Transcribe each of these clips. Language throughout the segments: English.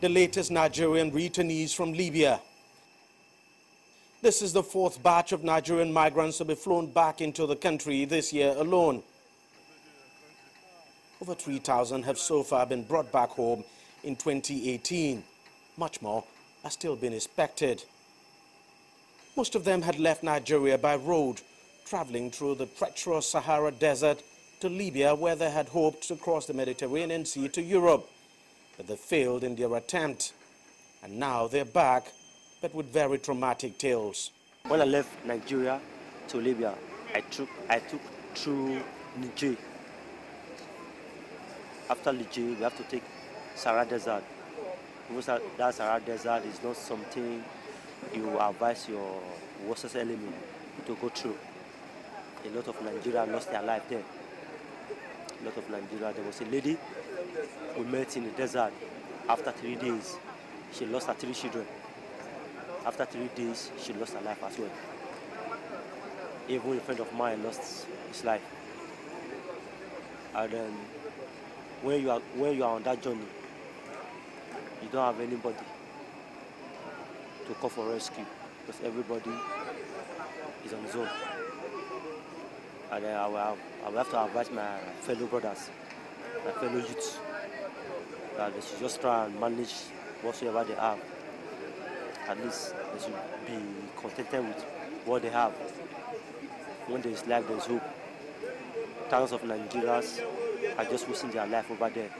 the latest Nigerian returnees from Libya. This is the fourth batch of Nigerian migrants to be flown back into the country this year alone. Over 3,000 have so far been brought back home in 2018. Much more are still being expected. Most of them had left Nigeria by road, traveling through the treacherous Sahara Desert to Libya, where they had hoped to cross the Mediterranean Sea to Europe. But they failed in their attempt. And now they're back, but with very traumatic tales. When I left Nigeria to Libya, I took through Niger. After Niger, we have to take Sahara Desert. Because that Sahara Desert is not something you advise your worst enemy to go through. A lot of Nigerians lost their life there. A lot of Nigerians. There was a lady we met in the desert. After 3 days, she lost her 3 children. After 3 days, she lost her life as well. Even a friend of mine lost his life. And when you are on that journey, you don't have anybody to call for rescue because everybody is on his own. And I will have to advise my fellow brothers, my fellow youths, that they should just try and manage whatsoever they have. At least they should be contented with what they have. When there is life, there is hope. Thousands of Nigerians are just wasting their life over there.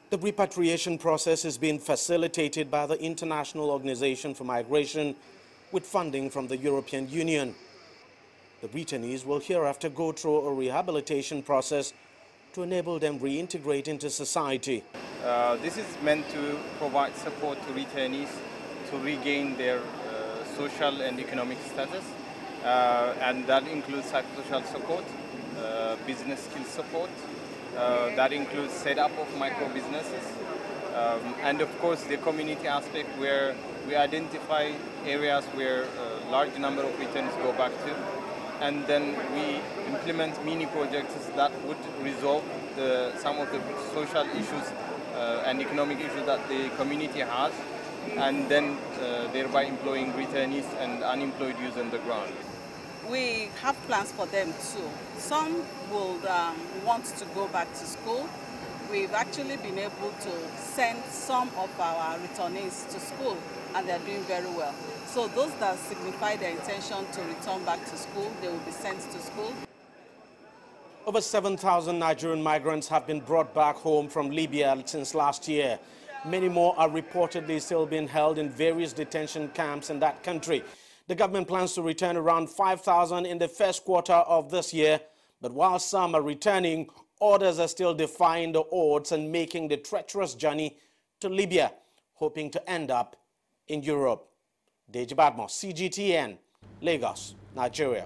The repatriation process is being facilitated by the International Organization for Migration with funding from the European Union. The returnees will hereafter go through a rehabilitation process to enable them reintegrate into society. This is meant to provide support to returnees to regain their social and economic status, and that includes psychosocial support, business skill support, that includes setup of micro businesses, and of course the community aspect, where we identify areas where a large number of returnees go back to, and then we implement mini projects that would resolve some of the social issues and economic issues that the community has, and then thereby employing returnees and unemployed youth on the ground. We have plans for them too. Some will want to go back to school. We've actually been able to send some of our returnees to school, and they're doing very well. So those that signify their intention to return back to school, they will be sent to school. Over 7,000 Nigerian migrants have been brought back home from Libya since last year. Many more are reportedly still being held in various detention camps in that country. The government plans to return around 5,000 in the first quarter of this year. But while some are returning, others are still defying the odds and making the treacherous journey to Libya, hoping to end up in Europe. Deji, Badmus, CGTN, Lagos, Nigeria.